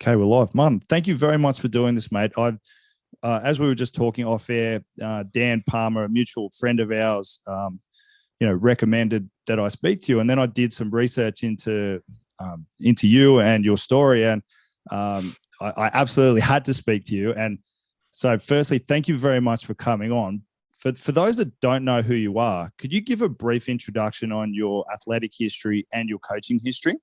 Okay, we're live. Martin, thank you very much for doing this, mate. As we were just talking off air, Dan Palmer, a mutual friend of ours, recommended that I speak to you, and then I did some research into you and your story, and I absolutely had to speak to you. And so, firstly, thank you very much for coming on. For those that don't know who you are, could you give a brief introduction on your athletic history and your coaching history?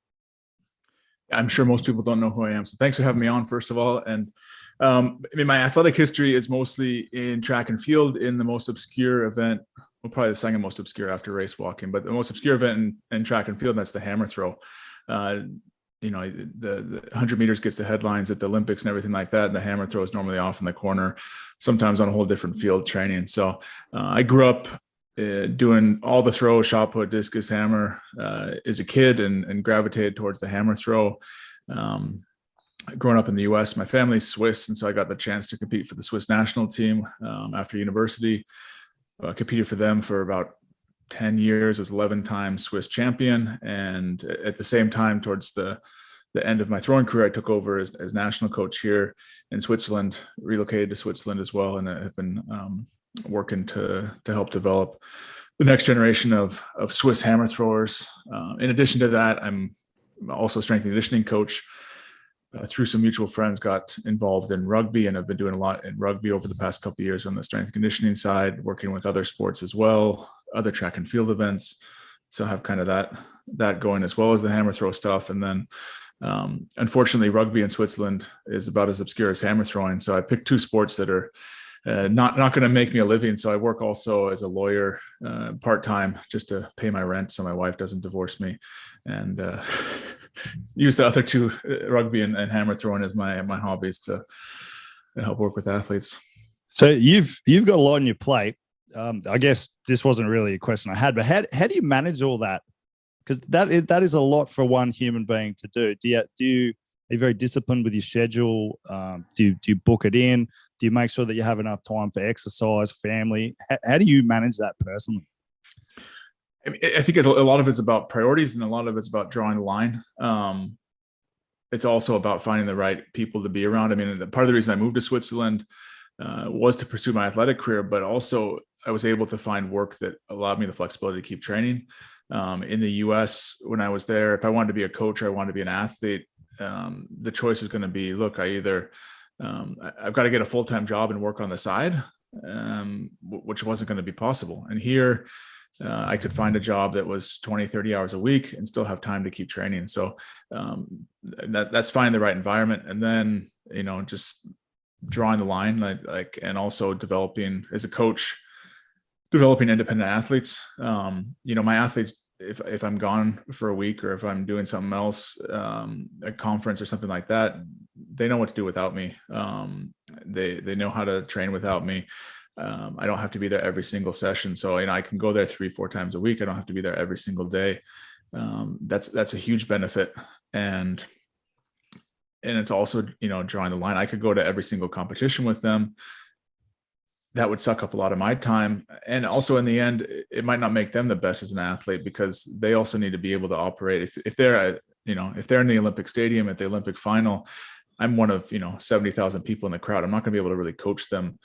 I'm sure most people don't know who I am. So thanks for having me on, first of all. And my athletic history is mostly in track and field in the most obscure event, well, probably the second most obscure after race walking, but the most obscure event in track and field, and that's the hammer throw. The 100 meters gets the headlines at the Olympics and everything like that. And the hammer throw is normally off in the corner, sometimes on a whole different field training. So I grew up doing all the throws, shot put, discus, hammer as a kid, and gravitated towards the hammer throw. Growing up in the US, my family's Swiss, and so I got the chance to compete for the Swiss national team after university. Competed for them for about 10 years, was 11-time Swiss champion. And at the same time, towards the end of my throwing career, I took over as national coach here in Switzerland, relocated to Switzerland as well, and I have been working to help develop the next generation of Swiss hammer throwers. In addition to that, I'm also a strength and conditioning coach. Through some mutual friends, got involved in rugby, and I've been doing a lot in rugby over the past couple of years on the strength and conditioning side, working with other sports as well, other track and field events. So I have kind of that going, as well as the hammer throw stuff. And then unfortunately, rugby in Switzerland is about as obscure as hammer throwing. So I picked two sports that are not going to make me a living. So I work also as a lawyer part-time, just to pay my rent so my wife doesn't divorce me, and use the other two, rugby and hammer throwing, as my hobbies to help work with athletes. So you've got a lot on your plate. I guess this wasn't really a question I had, but how do you manage all that? Because that is a lot for one human being to do. Are you very disciplined with your schedule? Do you book it in? Do you make sure that you have enough time for exercise, family? How do you manage that personally? I think a lot of it's about priorities, and a lot of it's about drawing the line. It's also about finding the right people to be around. I mean, part of the reason I moved to Switzerland was to pursue my athletic career, but also I was able to find work that allowed me the flexibility to keep training. In the US, when I was there, if I wanted to be a coach or I wanted to be an athlete, the choice was going to be, look, I've got to get a full-time job and work on the side, which wasn't going to be possible. And here I could find a job that was 20, 30 hours a week and still have time to keep training. So that's finding the right environment. And then, just drawing the line, and also developing as a coach, developing independent athletes. My athletes, if I'm gone for a week, or if I'm doing something else, a conference or something like that, they know what to do without me. They know how to train without me. I don't have to be there every single session. So, I can go there 3-4 times a week. I don't have to be there every single day. That's a huge benefit. And it's also, drawing the line. I could go to every single competition with them. That would suck up a lot of my time. And also, in the end, it might not make them the best as an athlete, because they also need to be able to operate. If they're in the Olympic stadium at the Olympic final, I'm one of, 70,000 people in the crowd. I'm not going to be able to really coach them.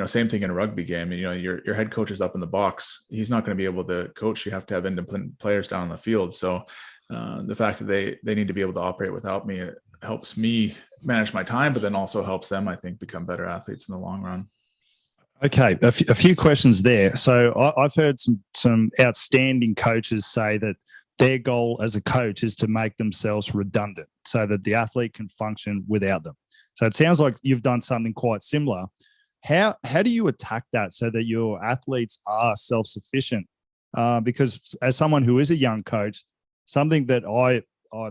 Same thing in a rugby game. Your head coach is up in the box. He's not going to be able to coach. You have to have independent players down on the field. So the fact that they need to be able to operate without me, it helps me manage my time, but then also helps them, I think, become better athletes in the long run. Okay, a few questions there. So I've heard some outstanding coaches say that their goal as a coach is to make themselves redundant so that the athlete can function without them. So it sounds like you've done something quite similar. How do you attack that so that your athletes are self-sufficient? Because as someone who is a young coach, something that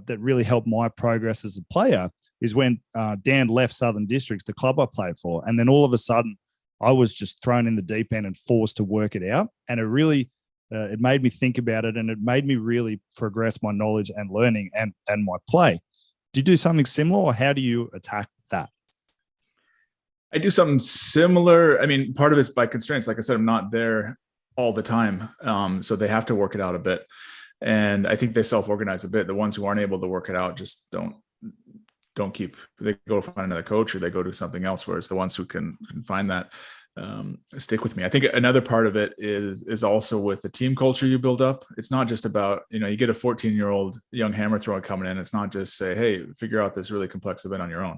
that really helped my progress as a player is when Dan left Southern Districts, the club I played for, and then all of a sudden I was just thrown in the deep end and forced to work it out. And it really, it made me think about it, and it made me really progress my knowledge and learning and my play. Do you do something similar, or how do you attack that? I do something similar. I mean, part of it's by constraints. Like I said, I'm not there all the time. So they have to work it out a bit. And I think they self-organize a bit. The ones who aren't able to work it out just don't they go find another coach or they go do something else. Whereas the ones who can find that stick with me. I think another part of it is also with the team culture you build up. It's not just about, you get a 14-year-old young hammer thrower coming in. It's not just say, hey, figure out this really complex event on your own.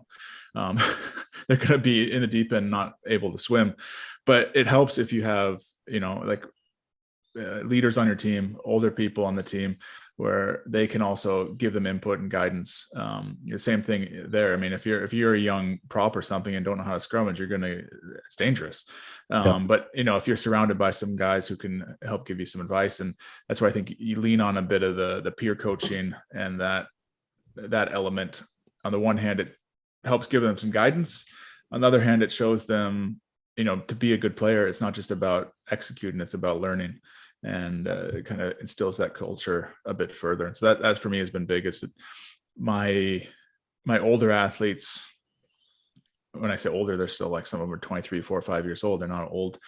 They're going to be in the deep end, not able to swim, but it helps if you have, leaders on your team, older people on the team, where they can also give them input and guidance. The same thing there. I mean, if you're a young prop or something and don't know how to scrummage, it's dangerous. But if you're surrounded by some guys who can help give you some advice, and that's why I think you lean on a bit of the peer coaching and that element. On the one hand, it helps give them some guidance. On the other hand, it shows them, to be a good player, it's not just about executing, it's about learning. And it kind of instills that culture a bit further. And so that for me has been big. Is that my older athletes, when I say older, they're still like, some of them are 23, 4 or 5 years old. They're not old.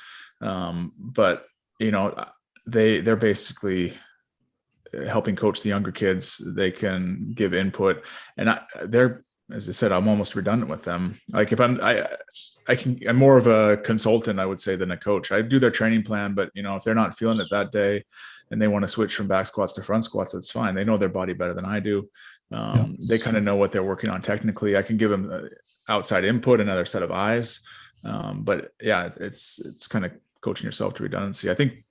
But they're basically helping coach the younger kids. They can give input, and they're, as I said, I'm almost redundant with them. Like if I'm more of a consultant, I would say, than a coach. I do their training plan, but if they're not feeling it that day and they want to switch from back squats to front squats, that's fine. They know their body better than I do. They kind of know what they're working on technically. I can give them outside input, another set of eyes. But yeah, it's kind of coaching yourself to redundancy. I think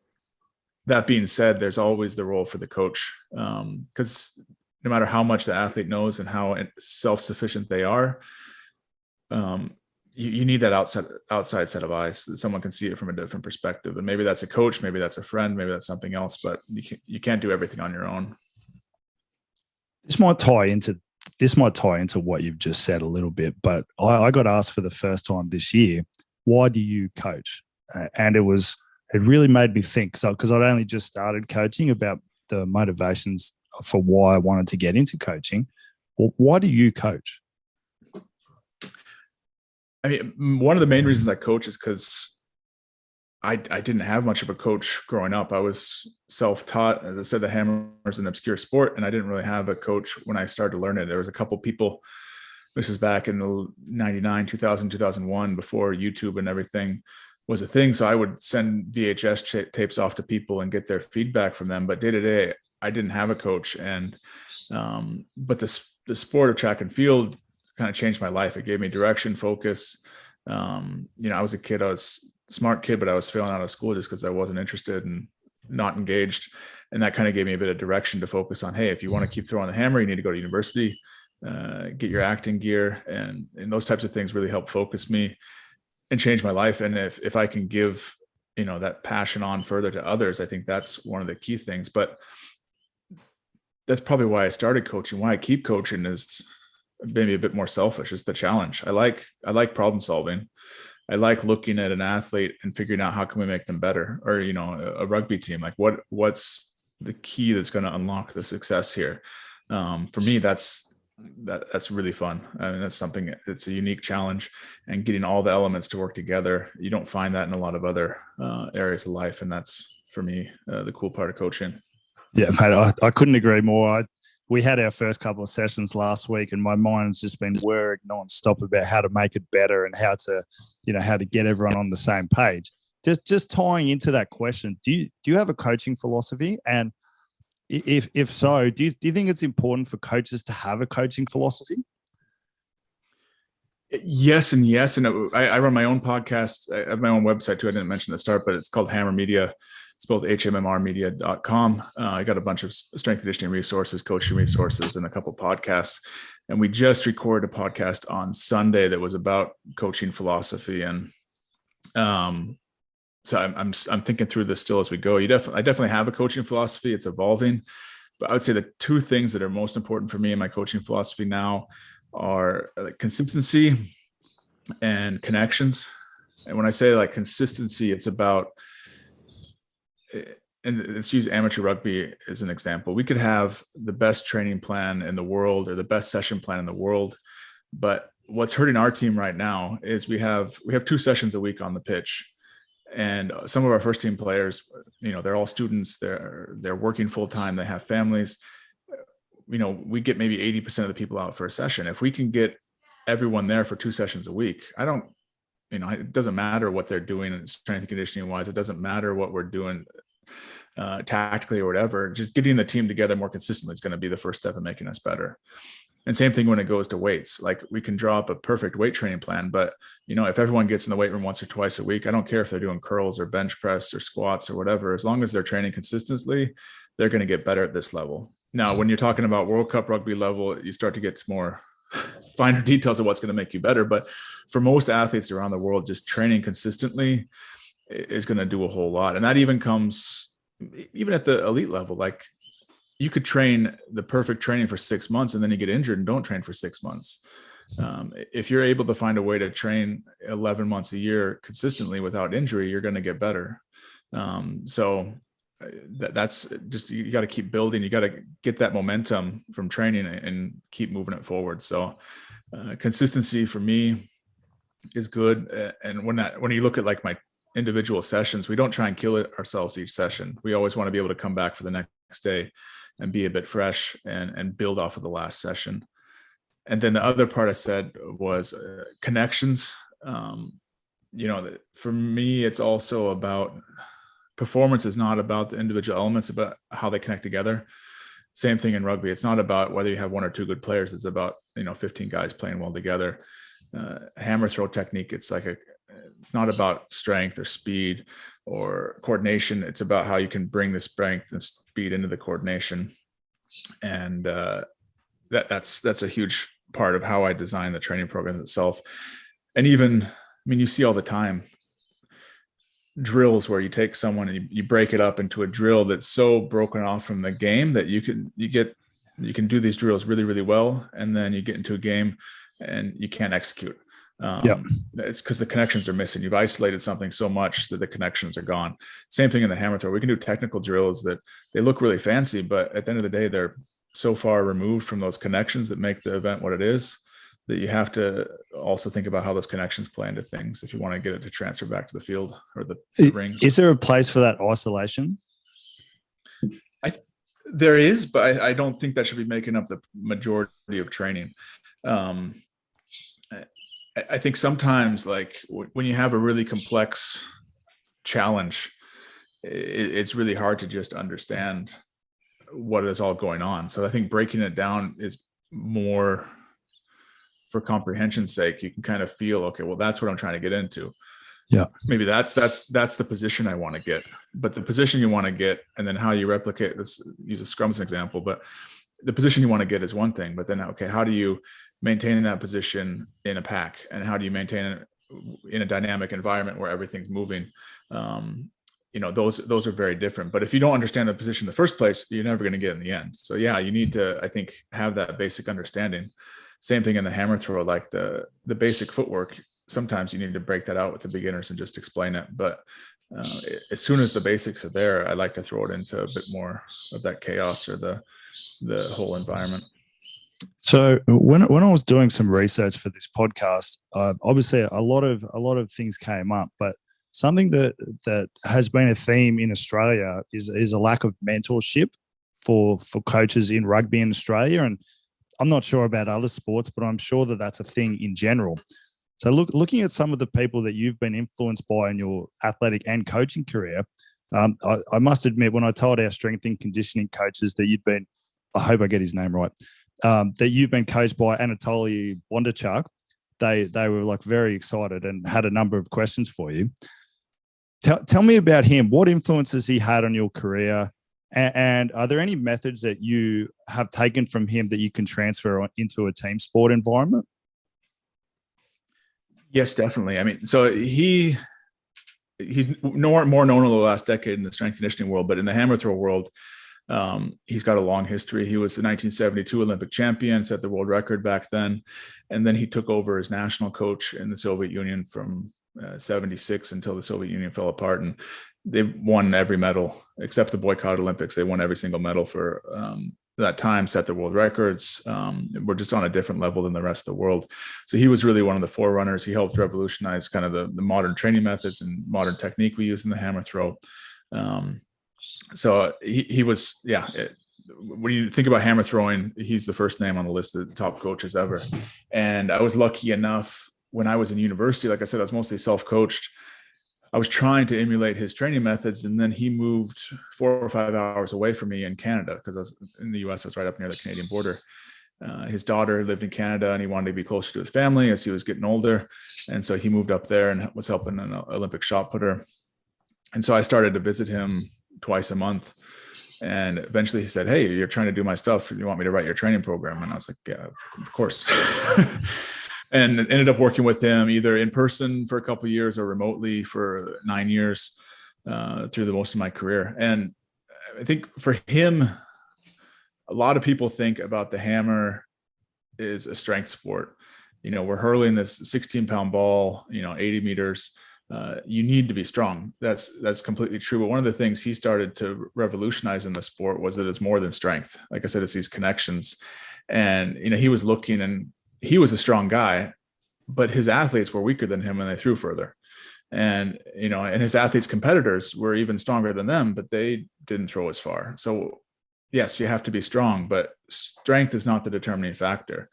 that being said, there's always the role for the coach, because no matter how much the athlete knows and how self-sufficient they are, you need that outside set of eyes, that someone can see it from a different perspective. And maybe that's a coach, maybe that's a friend, maybe that's something else, but you can't do everything on your own. This might tie into what you've just said a little bit, but I got asked for the first time this year, why do you coach? And it really made me think. So, because I'd only just started coaching, about the motivations for why I wanted to get into coaching. Well, why do you coach? I mean, one of the main reasons I coach is because I didn't have much of a coach growing up. I was self-taught. As I said, the hammer is an obscure sport, and I didn't really have a coach when I started to learn it. There was a couple people, this was back in the 99, 2000, 2001, before YouTube and everything was a thing. So I would send VHS tapes off to people and get their feedback from them. But day to day, I didn't have a coach. And but the sport of track and field kind of changed my life. It gave me direction, focus. I was a kid, I was a smart kid, but I was failing out of school just because I wasn't interested and not engaged. And that kind of gave me a bit of direction to focus on, hey, if you want to keep throwing the hammer, you need to go to university, get your acting gear. And those types of things really helped focus me and change my life. And if I can give, that passion on further to others, I think that's one of the key things. But that's probably why I started coaching. Why I keep coaching is maybe a bit more selfish. It's the challenge. I like problem solving. I like looking at an athlete and figuring out how can we make them better, or, a rugby team, like what's the key that's going to unlock the success here. For me, that's really fun. I mean, that's something, it's a unique challenge, and getting all the elements to work together. You don't find that in a lot of other areas of life. And that's, for me, the cool part of coaching. Yeah, mate, I couldn't agree more. We had our first couple of sessions last week, and my mind's just been whirring nonstop about how to make it better and how to get everyone on the same page. Just tying into that question, do you have a coaching philosophy? And if so, do you think it's important for coaches to have a coaching philosophy? Yes and yes. And I run my own podcast. I have my own website too. I didn't mention at the start, but it's called HMMR Media. It's both HMMRmedia.com. I got a bunch of strength conditioning resources, coaching resources, and a couple podcasts. And we just recorded a podcast on Sunday that was about coaching philosophy. And so I'm thinking through this still as we go. I definitely have a coaching philosophy. It's evolving. But I would say the two things that are most important for me in my coaching philosophy now are consistency and connections. And when I say consistency, it's about, and let's use amateur rugby as an example. We could have the best training plan in the world or the best session plan in the world, but what's hurting our team right now is we have 2 sessions a week on the pitch, and some of our first team players, they're all students. They're working full time. They have families. we get maybe 80% of the people out for a session. If we can get everyone there for 2 sessions a week, it doesn't matter what they're doing strength and conditioning wise. It doesn't matter what we're doing tactically or whatever. Just getting the team together more consistently is going to be the first step in making us better. And same thing when it goes to weights. Like, we can draw up a perfect weight training plan, but if everyone gets in the weight room once or twice a week, I don't care if they're doing curls or bench press or squats or whatever, as long as they're training consistently, they're going to get better at this level. Now, when you're talking about World Cup rugby level, you start to get to more finer details of what's going to make you better. But for most athletes around the world, just training consistently is going to do a whole lot. And that even comes even at the elite level. Like, you could train the perfect training for 6 months and then you get injured and don't train for 6 months. If you're able to find a way to train 11 months a year consistently without injury, you're going to get better. So that's just, you got to keep building. You got to get that momentum from training and keep moving it forward. So consistency for me is good. And when you look at like my individual sessions, we don't try and kill it ourselves each session. We always want to be able to come back for the next day and be a bit fresh and build off of the last session. And then the other part I said was connections. For me, it's also about performance is not about the individual elements, about how they connect together. Same thing in rugby. It's not about whether you have 1 or 2 good players. It's about, 15 guys playing well together. Hammer throw technique. It's not about strength or speed or coordination. It's about how you can bring the strength and speed into the coordination. And that's a huge part of how I design the training program itself. And even, you see all the time drills where you take someone and you break it up into a drill that's so broken off from the game that you can do these drills really, really well. And then you get into a game and you can't execute. It's because the connections are missing. You've isolated something so much that the connections are gone. Same thing in the hammer throw. We can do technical drills that they look really fancy, but at the end of the day, they're so far removed from those connections that make the event what it is, that you have to also think about how those connections play into things if you want to get it to transfer back to the field or the ring. Is there a place for that isolation? There is, but I don't think that should be making up the majority of training. I think sometimes, like when you have a really complex challenge, it's really hard to just understand what is all going on. So I think breaking it down is more for comprehension's sake. You can kind of feel, okay, well, that's what I'm trying to get into. Yeah. Maybe that's the position I want to get, but the position you want to get and then how you replicate this, use a scrum as an example, but the position you want to get is one thing, but then, okay, how do you maintain that position in a pack, and how do you maintain it in a dynamic environment where everything's moving? Those are very different. But if you don't understand the position in the first place, you're never going to get in the end. So yeah, you need to, I think, have that basic understanding. Same thing in the hammer throw, like the basic footwork. Sometimes you need to break that out with the beginners and just explain it. But as soon as the basics are there, I like to throw it into a bit more of that chaos or the whole environment. So when I was doing some research for this podcast, obviously a lot of things came up, but something that has been a theme in Australia is a lack of mentorship for coaches in rugby in Australia. And I'm not sure about other sports, but I'm sure that that's a thing in general. So looking at some of the people that you've been influenced by in your athletic and coaching career, I must admit, when I told our strength and conditioning coaches that you'd been, I hope I get his name right, that you've been coached by Anatoli Bondarchuk, they were like very excited and had a number of questions for you. Tell me about him. What influences he had on your career? And are there any methods that you have taken from him that you can transfer into a team sport environment? Yes, definitely. So he's more known over the last decade in the strength and conditioning world, but in the hammer throw world, he's got a long history. He was the 1972 Olympic champion, set the world record back then. And then he took over as national coach in the Soviet Union from 76 until the Soviet Union fell apart. And they won every medal except the boycott Olympics. They won every single medal for that time, set the world records. We're just on a different level than the rest of the world. So he was really one of the forerunners. He helped revolutionize kind of the modern training methods and modern technique we use in the hammer throw. So he was, when you think about hammer throwing, he's the first name on the list of the top coaches ever. And I was lucky enough when I was in university, like I said, I was mostly self-coached. I was trying to emulate his training methods. And then he moved 4 or 5 hours away from me in Canada, because I was in the US, I was right up near the Canadian border. His daughter lived in Canada, and he wanted to be closer to his family as he was getting older. And so he moved up there and was helping an Olympic shot putter. And so I started to visit him twice a month. And eventually he said, "Hey, you're trying to do my stuff. You want me to write your training program?" And I was like, "Yeah, of course." And ended up working with him either in person for a couple of years or remotely for 9 years through the most of my career. And I think for him, a lot of people think about the hammer is a strength sport. We're hurling this 16-pound ball, 80 meters. You need to be strong. That's completely true. But one of the things he started to revolutionize in the sport was that it's more than strength. Like I said, it's these connections. And, he was looking, and he was a strong guy, but his athletes were weaker than him and they threw further. And, and his athletes' competitors were even stronger than them, but they didn't throw as far. So yes, you have to be strong, but strength is not the determining factor.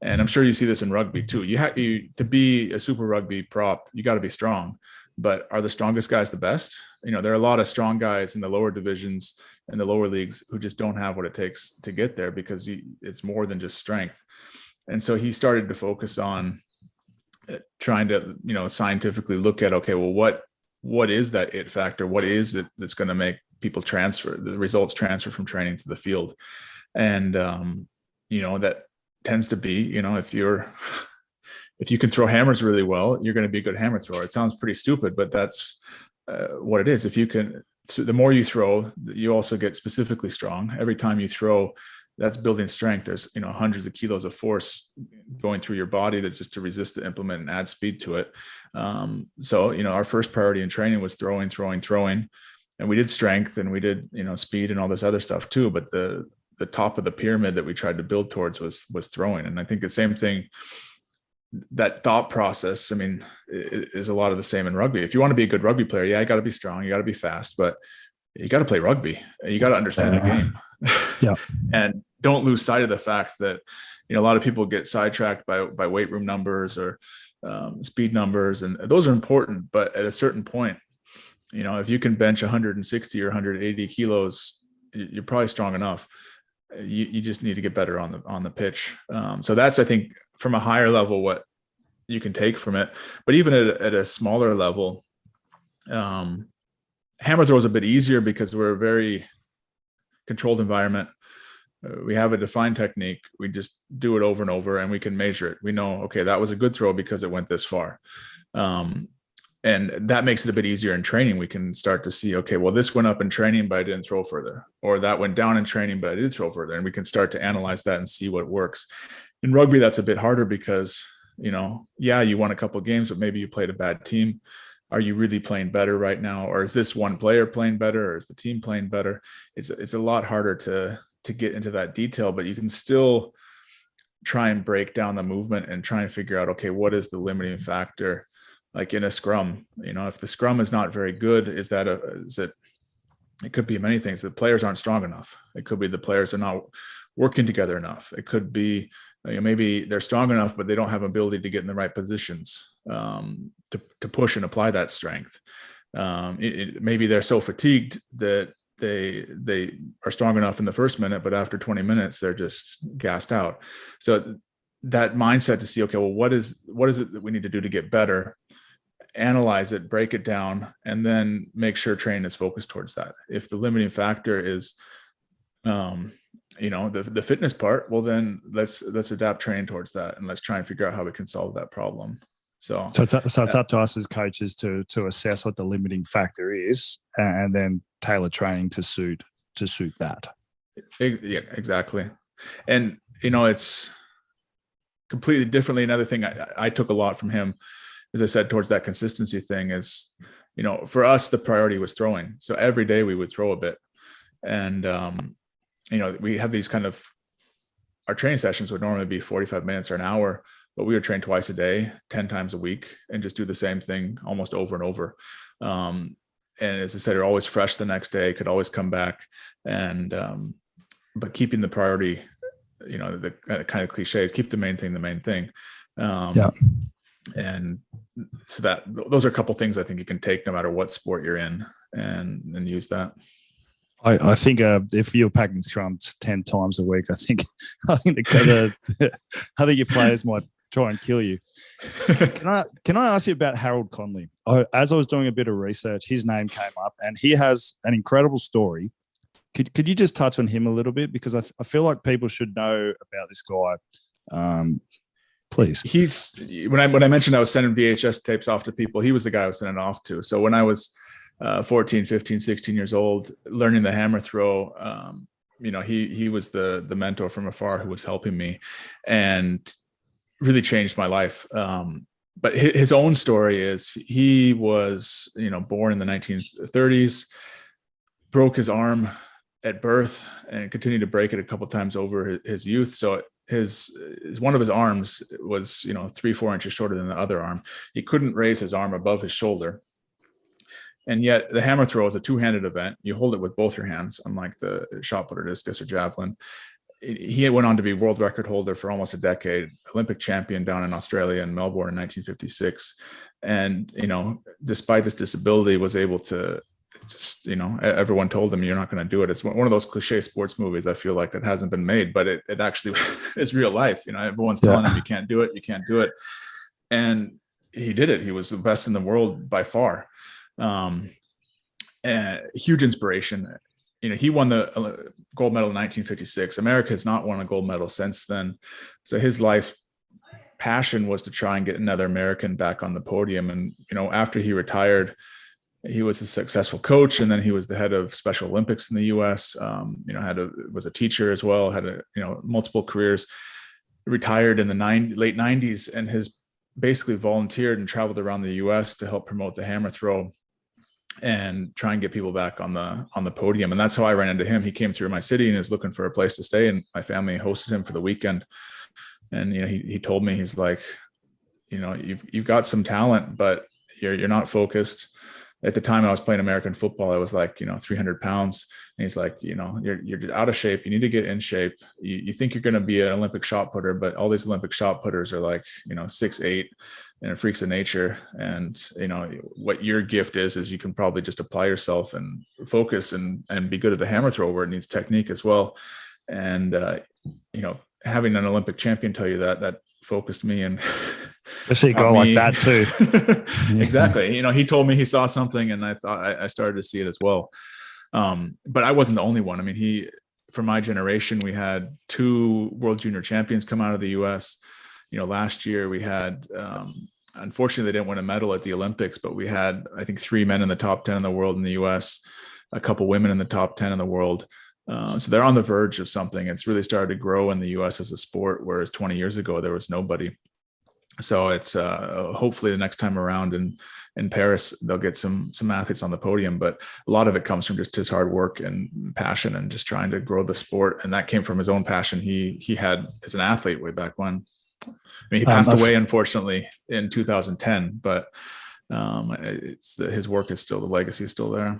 And I'm sure you see this in rugby too. To be a super rugby prop, you got to be strong. But are the strongest guys the best? There are a lot of strong guys in the lower divisions and the lower leagues who just don't have what it takes to get there, because it's more than just strength. And so he started to focus on trying to, scientifically look at, okay, well, what is that it factor? What is it that's going to make people the results transfer from training to the field? And, that tends to be, if you can throw hammers really well, you're going to be a good hammer thrower. It sounds pretty stupid, but that's what it is. If you can, the more you throw, you also get specifically strong. Every time you throw, that's building strength. There's, hundreds of kilos of force going through your body that just to resist the implement and add speed to it. So, our first priority in training was throwing. And we did strength, and we did, speed and all this other stuff too. But the top of the pyramid that we tried to build towards was throwing. And I think the same thing, that thought process, is a lot of the same in rugby. If you want to be a good rugby player, you got to be strong, you got to be fast, but you got to play rugby. You got to understand the game. Yeah. And don't lose sight of the fact that, a lot of people get sidetracked by weight room numbers or speed numbers, and those are important. But at a certain point, if you can bench 160 or 180 kilos, you're probably strong enough. You just need to get better on the pitch. So that's, I think, from a higher level, what you can take from it. But even at a smaller level, hammer throw is a bit easier because we're a very controlled environment. We have a defined technique. We just do it over and over, and we can measure it. We know, okay, that was a good throw because it went this far. And that makes it a bit easier in training. We can start to see, okay, well, this went up in training, but I didn't throw further, or that went down in training, but I did throw further. And we can start to analyze that and see what works. In rugby, that's a bit harder because, you won a couple of games, but maybe you played a bad team. Are you really playing better right now? Or is this one player playing better? Or is the team playing better? It's a lot harder to get into that detail, but you can still try and break down the movement and try and figure out, okay, what is the limiting factor? Like in a scrum, if the scrum is not very good, it could be many things. The players aren't strong enough. It could be the players are not working together enough. It could be, maybe they're strong enough, but they don't have ability to get in the right positions to push and apply that strength. Maybe they're so fatigued that they are strong enough in the first minute, but after 20 minutes, they're just gassed out. So that mindset to see, okay, well, what is it that we need to do to get better? Analyze it, break it down, and then make sure training is focused towards that. If the limiting factor is, the fitness part, well, then let's adapt training towards that, and let's try and figure out how we can solve that problem. So it's up to us as coaches to assess what the limiting factor is, and then tailor training to suit that. Yeah, exactly. And it's completely differently. Another thing I took a lot from him, as I said, towards that consistency thing is, for us, the priority was throwing. So every day we would throw a bit. And, we have these our training sessions would normally be 45 minutes or an hour, but we would train twice a day, 10 times a week, and just do the same thing almost over and over. And as I said, they're always fresh the next day, could always come back. And but keeping the priority, the kind of cliches, keep the main thing the main thing. Yeah. And so those are a couple things I think you can take no matter what sport you're in, and use that. I think if you're packing scrums 10 times a week, I think I think your players might try and kill you. Can I ask you about Harold Conley? As I was doing a bit of research, his name came up, and he has an incredible story. Could you just touch on him a little bit, because I feel like people should know about this guy. Please. He's when I mentioned I was sending VHS tapes off to people, he was the guy I was sending off to. So when I was 14, 15, 16 years old, learning the hammer throw, he was the mentor from afar who was helping me and really changed my life. But his own story is he was, born in the 1930s, broke his arm at birth and continued to break it a couple of times over his youth. So one of his arms was, 3-4 inches shorter than the other arm. He couldn't raise his arm above his shoulder. And yet the hammer throw is a two-handed event. You hold it with both your hands, unlike the shot putter, discus, or javelin. He went on to be world record holder for almost a decade, Olympic champion down in Australia in Melbourne in 1956. And, despite this disability, was able to just, everyone told him, you're not going to do it. It's one of those cliche sports movies, I feel like, that hasn't been made, but it actually is real life. Everyone's telling him, you can't do it. And he did it. He was the best in the world by far. And huge inspiration. He won the gold medal in 1956. America has not won a gold medal since then. So his life's passion was to try and get another American back on the podium. And, after he retired, he was a successful coach, and then he was the head of Special Olympics in the U.S. Was a teacher as well, had multiple careers, retired in the late 90s, and has basically volunteered and traveled around the U.S. to help promote the hammer throw and try and get people back on the podium. And that's how I ran into him. He came through my city and is looking for a place to stay, and my family hosted him for the weekend. And he told me, he's like, you've got some talent, but you're not focused. At the time I was playing American football, I was like, 300 pounds. And he's like, you're out of shape. You need to get in shape. You think you're going to be an Olympic shot putter, but all these Olympic shot putters are like, 6'8", and freaks of nature. And, what your gift is you can probably just apply yourself and focus and be good at the hammer throw, where it needs technique as well. And, having an Olympic champion tell you that focused me, and I see a guy like that too. Exactly. He told me he saw something, and I thought I started to see it as well. But I wasn't the only one. I mean, for my generation, we had 2 world junior champions come out of the US. Last year we had, unfortunately, they didn't win a medal at the Olympics, but we had, I think, 3 men in the top 10 in the world in the US, a couple women in the top 10 in the world. So they're on the verge of something. It's really started to grow in the US as a sport, whereas 20 years ago, there was nobody. So it's hopefully the next time around in Paris, they'll get some athletes on the podium, but a lot of it comes from just his hard work and passion and just trying to grow the sport. And that came from his own passion he had as an athlete way back when. I mean, he passed away, unfortunately, in 2010, but his work is still, the legacy is still there.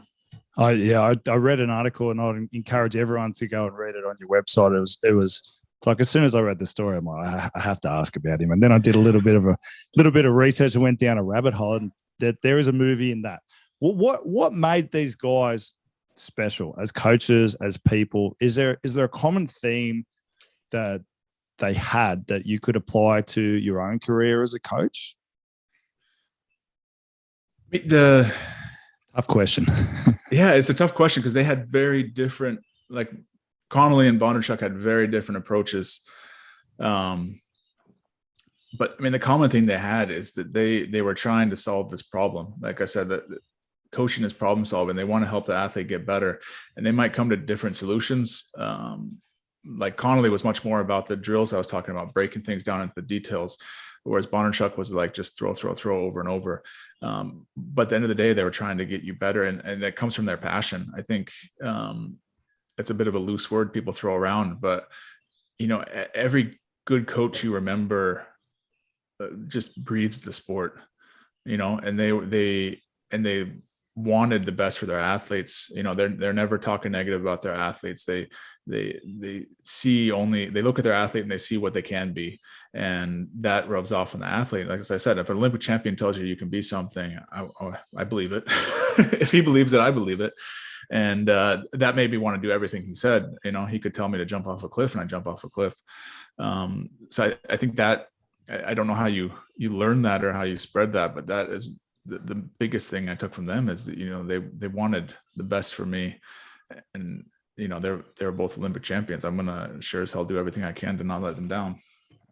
I read an article, and I'd encourage everyone to go and read it on your website. It was like, as soon as I read the story, I'm like, I have to ask about him. And then I did a little bit of research and went down a rabbit hole, and that there is a movie in that. What made these guys special as coaches, as people? Is there a common theme that they had that you could apply to your own career as a coach? Tough question. Yeah, it's a tough question, because they had very different, like Conley and Bondarchuk had very different approaches. But I mean, the common thing they had is that they were trying to solve this problem. Like I said, that coaching is problem solving. They want to help the athlete get better, and they might come to different solutions. Like Conley was much more about the drills I was talking about, breaking things down into the details, whereas Bondarchuk was like just throw over and over. But at the end of the day, they were trying to get you better, and that comes from their passion. I think it's a bit of a loose word people throw around, but every good coach you remember just breathes the sport, and they wanted the best for their athletes. They're never talking negative about their athletes. They see only, they look at their athlete and they see what they can be, and that rubs off on the athlete. Like, as I said, if an Olympic champion tells you can be something, I believe it. If he believes it, I believe it. And that made me want to do everything he said. He could tell me to jump off a cliff and I jump off a cliff. So I think that, I don't know how you learn that or how you spread that, but that is the biggest thing I took from them, is that, they wanted the best for me. And, they're both Olympic champions. I'm going to sure as hell do everything I can to not let them down.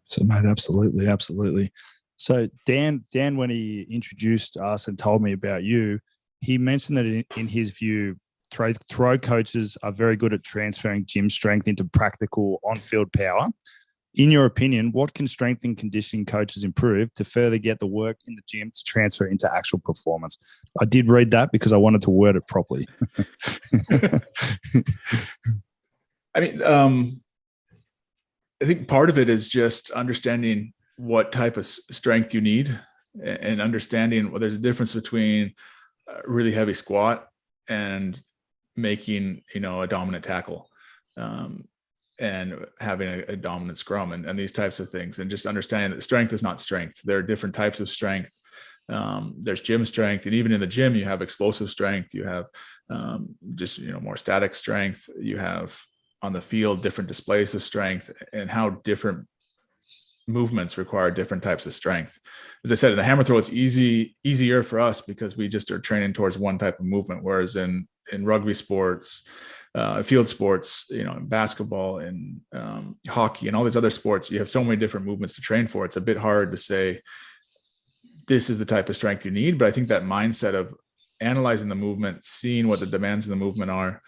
So, mate, absolutely. Absolutely. So Dan, when he introduced us and told me about you, he mentioned that in his view, throw coaches are very good at transferring gym strength into practical on-field power. In your opinion, what can strength and conditioning coaches improve to further get the work in the gym to transfer into actual performance? I did read that because I wanted to word it properly. I mean, I think part of it is just understanding what type of strength you need, and understanding, well, there's a difference between a really heavy squat and making, a dominant tackle. And having a dominant scrum and these types of things, and just understanding that strength is not strength. There are different types of strength. There's gym strength, and even in the gym, you have explosive strength. You have just, more static strength. You have on the field different displays of strength, and how different movements require different types of strength. As I said, in the hammer throw, it's easier for us because we just are training towards one type of movement. Whereas in rugby sports, field sports, basketball and hockey and all these other sports, you have so many different movements to train for. It's a bit hard to say this is the type of strength you need. But I think that mindset of analyzing the movement, seeing what the demands of the movement are,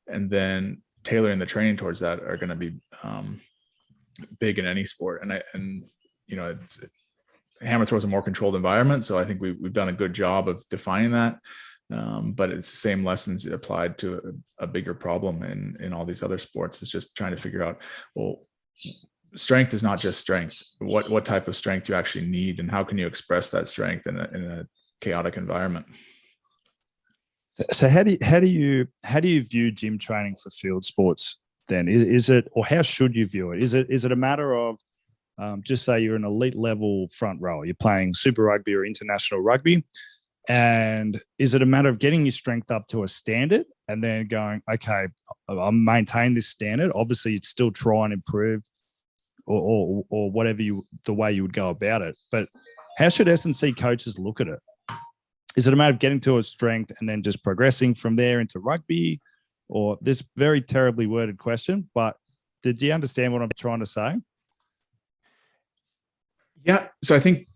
and then tailoring the training towards that are going to be big in any sport. Hammer throw is a more controlled environment, so I think we've done a good job of defining that. But it's the same lessons applied to a bigger problem in all these other sports. It's just trying to figure out, well, strength is not just strength. What type of strength you actually need, and how can you express that strength in a chaotic environment? So how do you view gym training for field sports then? Is it, or how should you view it? Is it a matter of just say you're an elite level front row, you're playing Super Rugby or international rugby, and is it a matter of getting your strength up to a standard and then going, okay, I'll maintain this standard? Obviously, you'd still try and improve or whatever the way you would go about it. But how should S&C coaches look at it? Is it a matter of getting to a strength and then just progressing from there into rugby? Or this very terribly worded question, but did you understand what I'm trying to say? Yeah. So I think,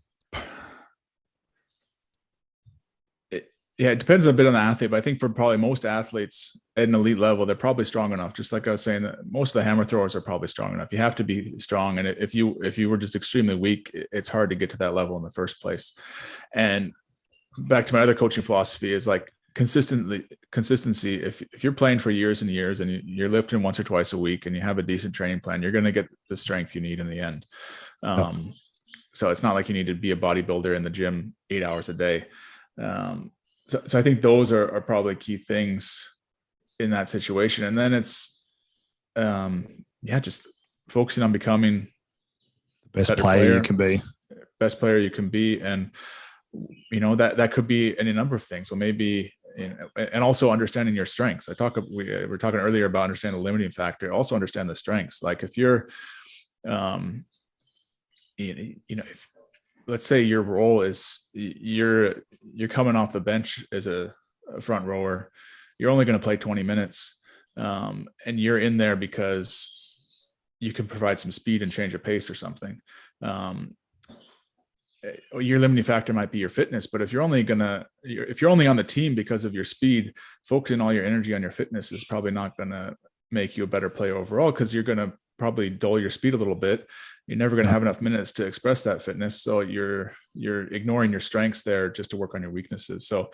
it depends a bit on the athlete, but I think for probably most athletes at an elite level, they're probably strong enough. Just like I was saying, that most of the hammer throwers are probably strong enough. You have to be strong. And if you were just extremely weak, it's hard to get to that level in the first place. And back to my other coaching philosophy is like consistency. If you're playing for years and years and you're lifting once or twice a week and you have a decent training plan, you're going to get the strength you need in the end. So it's not like you need to be a bodybuilder in the gym 8 hours a day. So I think those are probably key things in that situation. And then it's, just focusing on becoming the best player you can be. Best player you can be. And, that could be any number of things. So maybe, and also understanding your strengths. We were talking earlier about understanding the limiting factor. Also understand the strengths. Like if you're, if, let's say your role is you're coming off the bench as a front rower, you're only going to play 20 minutes, and you're in there because you can provide some speed and change a pace or something. Your limiting factor might be your fitness, but if you're only on the team because of your speed, focusing all your energy on your fitness is probably not going to make you a better player overall, because you're going to probably dull your speed a little bit. You're never going to have enough minutes to express that fitness. So you're ignoring your strengths there just to work on your weaknesses. So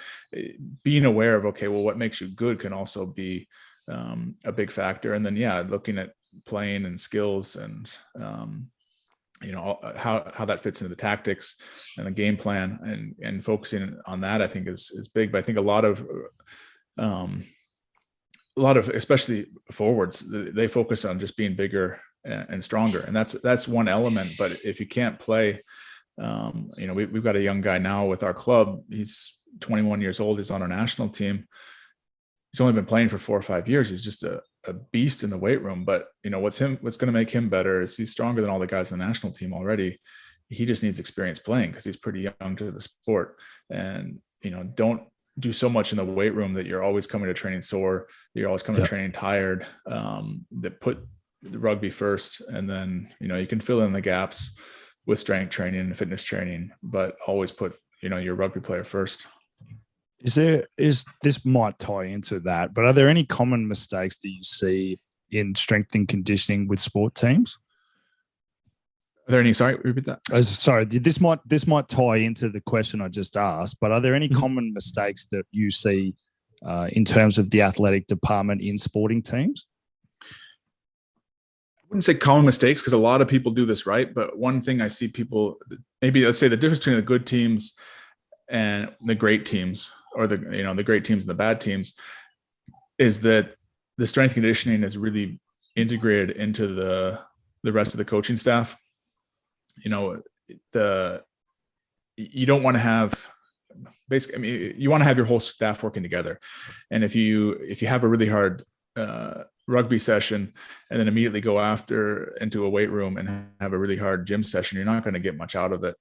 being aware of, okay, well, what makes you good can also be a big factor. And then, looking at playing and skills and how that fits into the tactics and the game plan, and focusing on that, I think is big. But I think a lot of especially forwards, they focus on just being bigger and stronger, and that's one element. But if you can't play, we've got a young guy now with our club. He's 21 years old. He's on our national team. He's only been playing for 4 or 5 years. He's just a beast in the weight room. But what's going to make him better is he's stronger than all the guys on the national team already. He just needs experience playing because he's pretty young to the sport. And don't do so much in the weight room that you're always coming to training sore. You're always coming to training tired. That put the rugby first, and then you can fill in the gaps with strength training and fitness training, but always put your rugby player first. This might tie into that, but are there any common mistakes that you see in strength and conditioning with sport teams? Are there any? Sorry, repeat that. Sorry, this might tie into the question I just asked, but are there any common mistakes that you see in terms of the athletic department in sporting teams? I wouldn't say common mistakes, because a lot of people do this right. But one thing I see people, maybe let's say the difference between the good teams and the great teams, or the great teams and the bad teams, is that the strength conditioning is really integrated into the rest of the coaching staff. You don't want to have you want to have your whole staff working together. And if you have a really hard rugby session and then immediately go after into a weight room and have a really hard gym session, you're not going to get much out of it.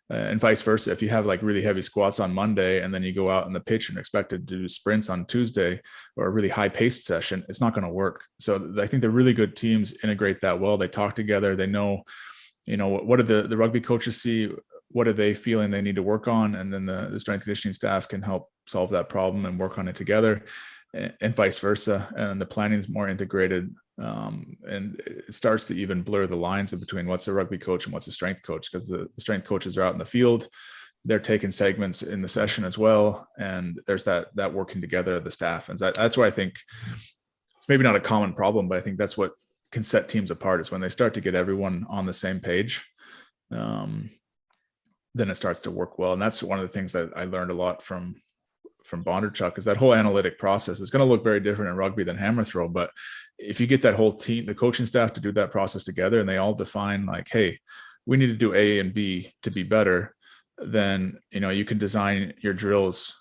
And vice versa. If you have like really heavy squats on Monday and then you go out on the pitch and expected to do sprints on Tuesday, or a really high paced session, it's not going to work. So I think the really good teams integrate that well. They talk together. They know, what do the rugby coaches see? What are they feeling they need to work on? And then the strength conditioning staff can help solve that problem and work on it together, and vice versa. And the planning is more integrated. And it starts to even blur the lines between what's a rugby coach and what's a strength coach, because the strength coaches are out in the field. They're taking segments in the session as well. And there's that working together of the staff. And that's why I think it's maybe not a common problem, but I think that's what can set teams apart, is when they start to get everyone on the same page. Then it starts to work well. And that's one of the things that I learned a lot from Bondarchuk, is that whole analytic process is going to look very different in rugby than hammer throw. But if you get that whole team, the coaching staff, to do that process together, and they all define like, hey, we need to do A and B to be better, then, you can design your drills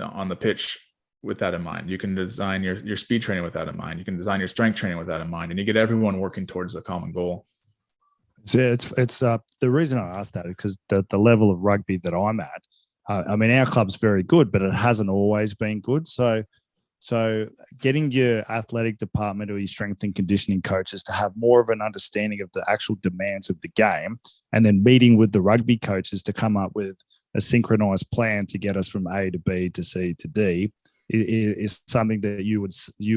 on the pitch with that in mind. You can design your speed training with that in mind. You can design your strength training with that in mind, and you get everyone working towards a common goal. So it's the reason I asked that is because the level of rugby that I'm at, our club's very good, but it hasn't always been good. So getting your athletic department or your strength and conditioning coaches to have more of an understanding of the actual demands of the game, and then meeting with the rugby coaches to come up with a synchronized plan to get us from A to B to C to D is something that you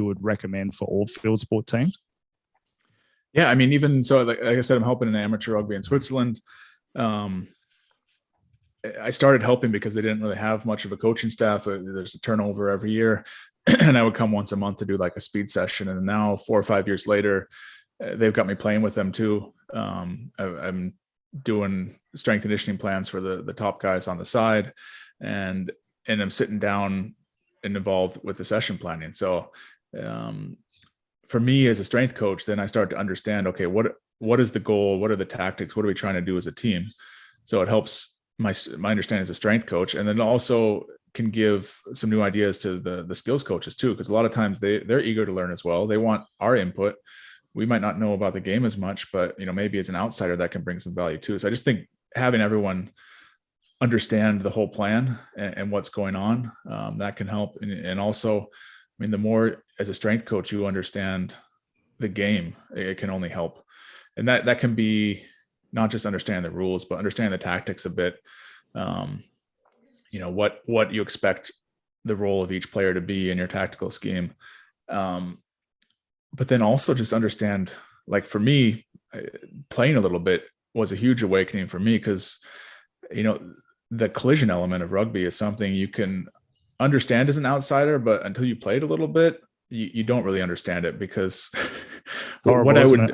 would recommend for all field sport teams. Yeah, even so, like I said, I'm helping in amateur rugby in Switzerland. I started helping because they didn't really have much of a coaching staff. There's a turnover every year, and I would come once a month to do like a speed session. And now 4 or 5 years later, they've got me playing with them too. I'm doing strength conditioning plans for the top guys on the side, and I'm sitting down and involved with the session planning. So for me as a strength coach, then I start to understand, okay, what is the goal? What are the tactics? What are we trying to do as a team? So it helps my understanding as a strength coach, and then also can give some new ideas to the skills coaches too, because a lot of times they're eager to learn as well. They want our input. We might not know about the game as much, but maybe as an outsider that can bring some value too. So I just think having everyone understand the whole plan and what's going on, that can help. And also, the more as a strength coach you understand the game, it can only help. And that can be not just understand the rules, but understand the tactics a bit. What you expect the role of each player to be in your tactical scheme. But then also just understand, like for me, playing a little bit was a huge awakening for me, because, the collision element of rugby is something you can understand as an outsider, but until you played a little bit, you don't really understand it, because what I would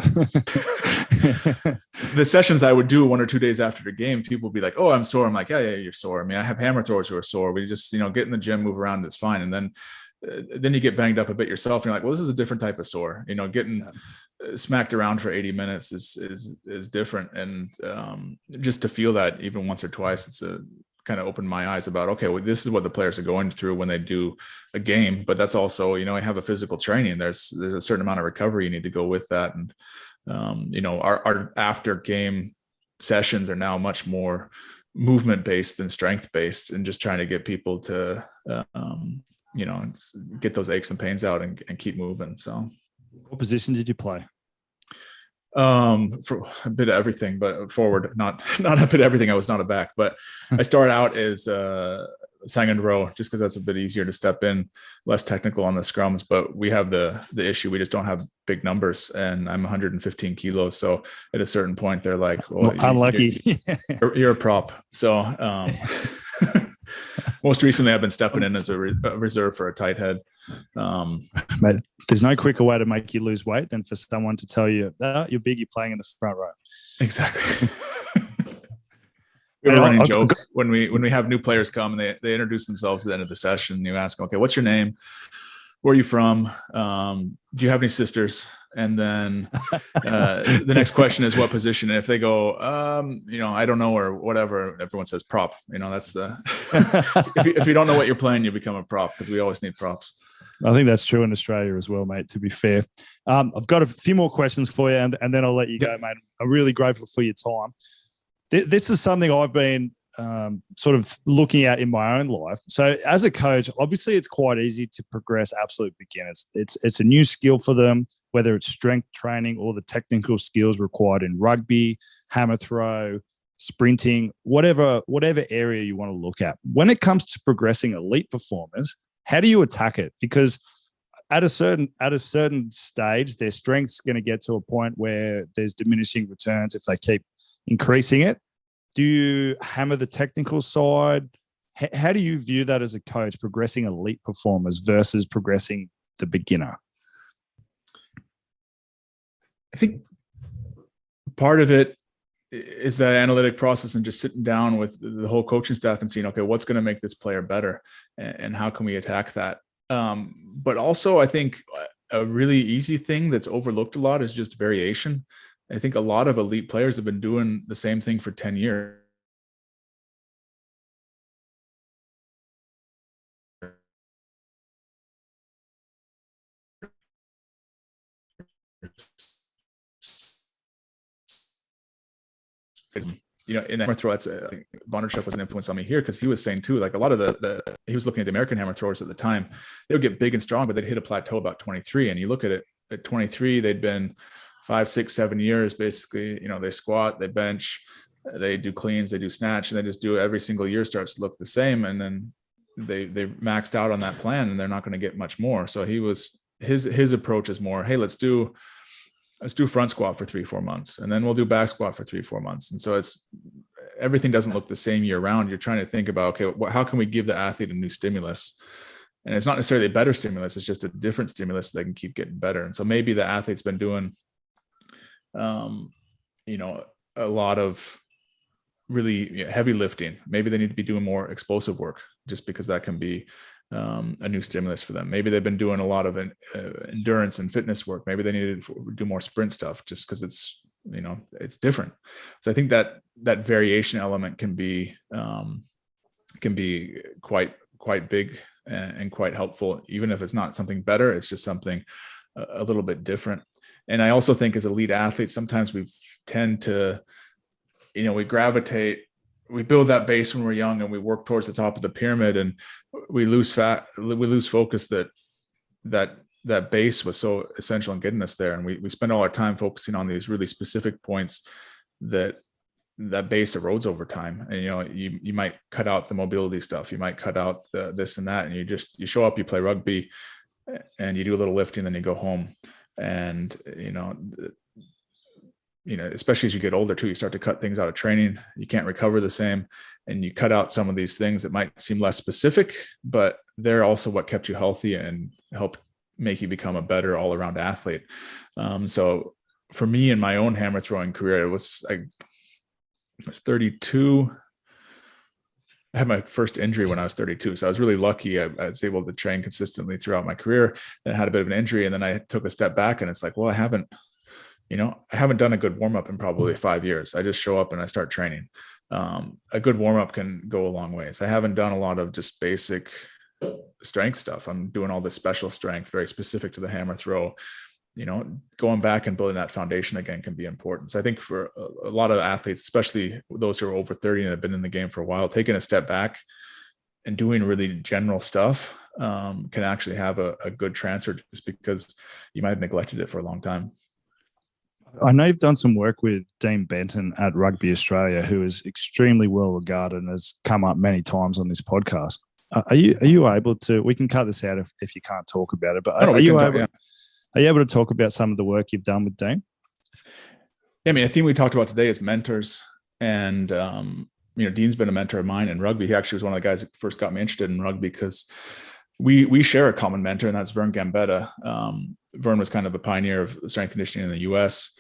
the sessions I would do 1 or 2 days after the game, people would be like, "Oh, I'm sore." I'm like, "Yeah, you're sore." I mean, I have hammer throwers who are sore. We just, get in the gym, move around, it's fine. And then you get banged up a bit yourself. And you're like, well, this is a different type of sore. Getting smacked around for 80 minutes is different. And just to feel that even once or twice, it's a kind of opened my eyes about, okay, well, this is what the players are going through when they do a game, but that's also, I have a physical training. There's a certain amount of recovery you need to go with that. And, our after game sessions are now much more movement based than strength based, and just trying to get people to, get those aches and pains out and keep moving. So what position did you play? For a bit of everything, but forward, not a bit of everything. I was not a back, but I started out as second row, just because that's a bit easier to step in, less technical on the scrums. But we have the issue, we just don't have big numbers, and I'm 115 kilos. So at a certain point, they're like, well, unlucky. You're a prop. So most recently, I've been stepping in as a reserve for a tight head. Mate, there's no quicker way to make you lose weight than for someone to tell you, you're big, you're playing in the front row. Exactly. We have a running joke when we have new players come and they introduce themselves at the end of the session. You ask them, okay, what's your name? Where are you from? Do you have any sisters? And then the next question is what position? And if they go, I don't know, or whatever, everyone says prop. That's the if you don't know what you're playing, you become a prop, because we always need props. I think that's true in Australia as well, mate, to be fair. I've got a few more questions for you, and then I'll let you go, mate. I'm really grateful for your time. This is something I've been sort of looking at in my own life. So as a coach, obviously it's quite easy to progress absolute beginners. It's a new skill for them, whether it's strength training or the technical skills required in rugby, hammer throw, sprinting, whatever area you want to look at. When it comes to progressing elite performers, how do you attack it? Because at a certain stage, their strength's going to get to a point where there's diminishing returns if they keep increasing it. Do you hammer the technical side? How do you view that as a coach, progressing elite performers versus progressing the beginner? I think part of it is that analytic process and just sitting down with the whole coaching staff and seeing, okay, what's going to make this player better and how can we attack that? But also I think a really easy thing that's overlooked a lot is just variation. I think a lot of elite players have been doing the same thing for 10 years. In hammer throw, Bondarchuk was an influence on me here, because he was saying too, like a lot of he was looking at the American hammer throwers at the time. They would get big and strong, but they'd hit a plateau about 23. And you look at it at 23, they'd been 5, 6, 7 years, basically, they squat, they bench, they do cleans, they do snatch, and they just do it every single year, starts to look the same. And then they maxed out on that plan and they're not going to get much more. So his approach is more, hey, let's do front squat for 3-4 months, and then we'll do back squat for 3-4 months. And so everything doesn't look the same year round. You're trying to think about, okay, how can we give the athlete a new stimulus? And it's not necessarily a better stimulus, it's just a different stimulus so they can keep getting better. And so maybe the athlete's been doing a lot of really heavy lifting. Maybe they need to be doing more explosive work, just because that can be a new stimulus for them. Maybe they've been doing a lot of endurance and fitness work. Maybe they need to do more sprint stuff, just because it's different. So I think that variation element can be quite big and quite helpful, even if it's not something better. It's just something a little bit different. And I also think as elite athletes, sometimes we tend to, we build that base when we're young and we work towards the top of the pyramid, and we lose focus that base was so essential in getting us there. And we spend all our time focusing on these really specific points that base erodes over time. And, you might cut out the mobility stuff. You might cut out this and that. And you show up, you play rugby and you do a little lifting, then you go home. And, especially as you get older too, you start to cut things out of training. You can't recover the same, and you cut out some of these things that might seem less specific, but they're also what kept you healthy and helped make you become a better all-around athlete. So for me in my own hammer throwing career, I was 32. I had my first injury when I was 32. So I was really lucky. I was able to train consistently throughout my career. Then I had a bit of an injury, and then I took a step back, and it's like, well, I haven't done a good warm up in probably 5 years. I just show up and I start training. A good warm up can go a long ways. I haven't done a lot of just basic strength stuff. I'm doing all this special strength, very specific to the hammer throw. Going back and building that foundation again can be important. So I think for a lot of athletes, especially those who are over 30 and have been in the game for a while, taking a step back and doing really general stuff can actually have a good transfer, just because you might have neglected it for a long time. I know you've done some work with Dean Benton at Rugby Australia, who is extremely well regarded and has come up many times on this podcast. Are you able to? We can cut this out if you can't talk about it. But are you able to talk about some of the work you've done with Dean? Yeah, I mean, a theme we talked about today is mentors, and Dean's been a mentor of mine in rugby. He actually was one of the guys that first got me interested in rugby, because we share a common mentor, and that's Vern Gambetta. Vern was kind of a pioneer of strength conditioning in the U.S.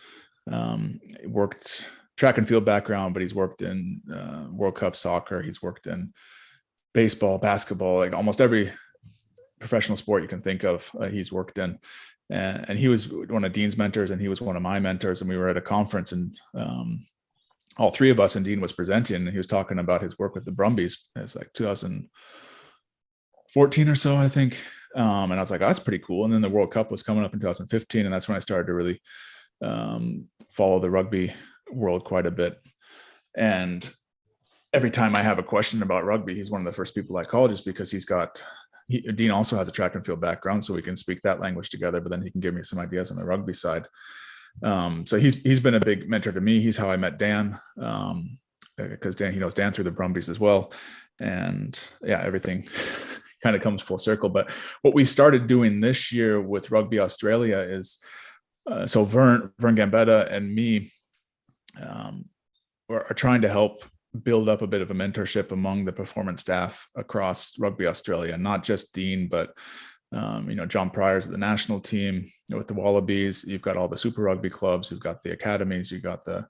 Worked track and field background, but he's worked in World Cup soccer. He's worked in baseball, basketball, like almost every professional sport you can think of. He's worked in, and he was one of Dean's mentors, and he was one of my mentors. And we were at a conference, and all three of us, and Dean was presenting, and he was talking about his work with the Brumbies. It's like 2014 or so, I think. And I was like, oh, that's pretty cool. And then the World Cup was coming up in 2015. And that's when I started to really follow the rugby world quite a bit. And every time I have a question about rugby, he's one of the first people I call, just because Dean also has a track and field background, so we can speak that language together, but then he can give me some ideas on the rugby side. So he's been a big mentor to me. He's how I met Dan, because Dan, he knows Dan through the Brumbies as well. And yeah, everything kind of comes full circle. But what we started doing this year with Rugby Australia is, so Vern Gambetta and me are trying to help build up a bit of a mentorship among the performance staff across Rugby Australia, not just Dean, but John Pryor's at the national team with the Wallabies. You've got all the Super Rugby clubs. You've got the academies. You've got the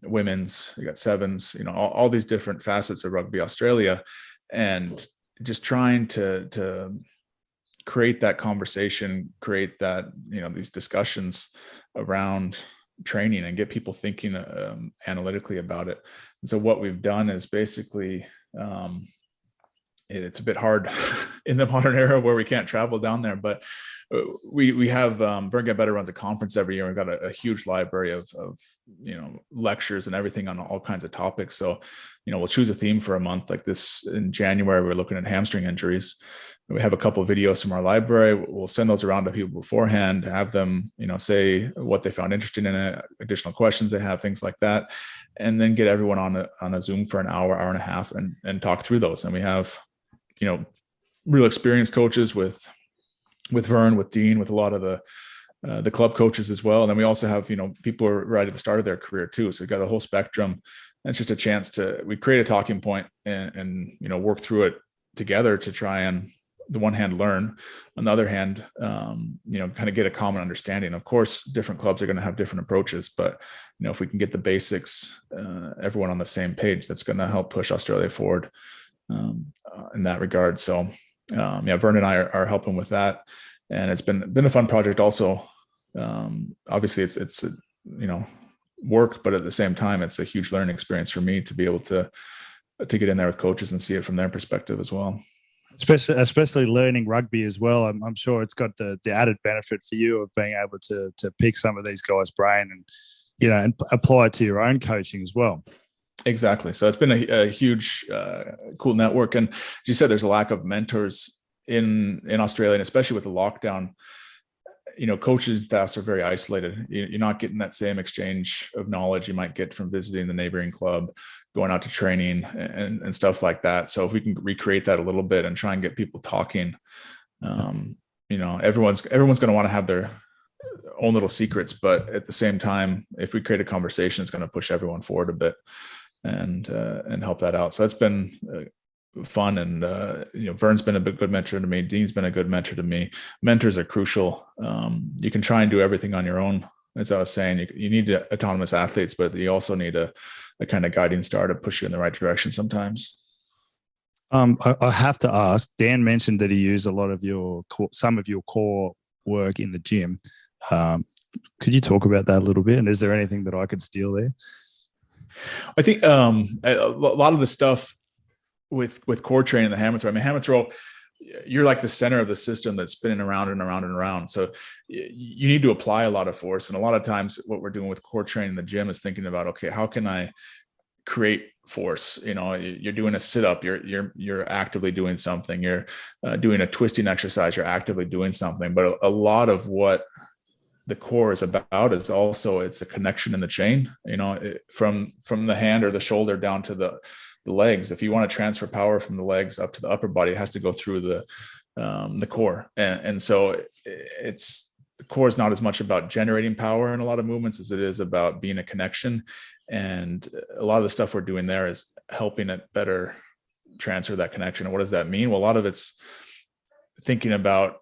women's. You got sevens. All these different facets of Rugby Australia, and just trying to create that conversation, create that these discussions around training, and get people thinking analytically about it. And so what we've done is basically, it's a bit hard in the modern era where we can't travel down there, but we have Vern Gambetta runs a conference every year. We've got a huge library of lectures and everything on all kinds of topics. So we'll choose a theme for a month. Like this in January, we're looking at hamstring injuries. We have a couple of videos from our library. We'll send those around to people beforehand, have them, say what they found interesting in it, additional questions they have, things like that, and then get everyone on a Zoom for an hour and a half and talk through those. And we have, real experienced coaches with Vern, with Dean, with a lot of the club coaches as well. And then we also have, people are right at the start of their career too. So we've got a whole spectrum. And it's just a chance we create a talking point and work through it together to try and, the one hand, learn, on the other hand, kind of get a common understanding. Of course, different clubs are going to have different approaches, but if we can get the basics, everyone on the same page, that's going to help push Australia forward in that regard. So Vern and I are helping with that, and it's been a fun project also. Obviously it's work, but at the same time, it's a huge learning experience for me to be able to get in there with coaches and see it from their perspective as well. Especially learning rugby as well. I'm sure it's got the added benefit for you of being able to pick some of these guys' brain and apply it to your own coaching as well. Exactly. So it's been a huge, cool network. And as you said, there's a lack of mentors in Australia, and especially with the lockdown. Coaches, staffs are very isolated. You're not getting that same exchange of knowledge you might get from visiting the neighboring club, going out to training and stuff like that. So if we can recreate that a little bit and try and get people talking, everyone's going to want to have their own little secrets, but at the same time, if we create a conversation, it's going to push everyone forward a bit and help that out. So that's been fun. And Vern's been a good mentor to me. Dean's been a good mentor to me. Mentors are crucial. You can try and do everything on your own, as I was saying, you need autonomous athletes, but you also need a kind of guiding star to push you in the right direction sometimes. I have to ask, Dan mentioned that he used a lot of some of your core work in the gym. Could you talk about that a little bit? And is there anything that I could steal there? I think a lot of the stuff with core training, the hammer throw. I mean, hammer throw, you're like the center of the system that's spinning around and around and around. So you need to apply a lot of force. And a lot of times what we're doing with core training in the gym is thinking about, okay, how can I create force? You know, you're doing a sit-up, you're actively doing something. You're doing a twisting exercise, you're actively doing something. But a lot of what the core is about is also, it's a connection in the chain, you know, from the hand or the shoulder down to the legs. If you want to transfer power from the legs up to the upper body, it has to go through the core. And so the core is not as much about generating power in a lot of movements as it is about being a connection. And a lot of the stuff we're doing there is helping it better transfer that connection. And what does that mean? Well, a lot of it's thinking about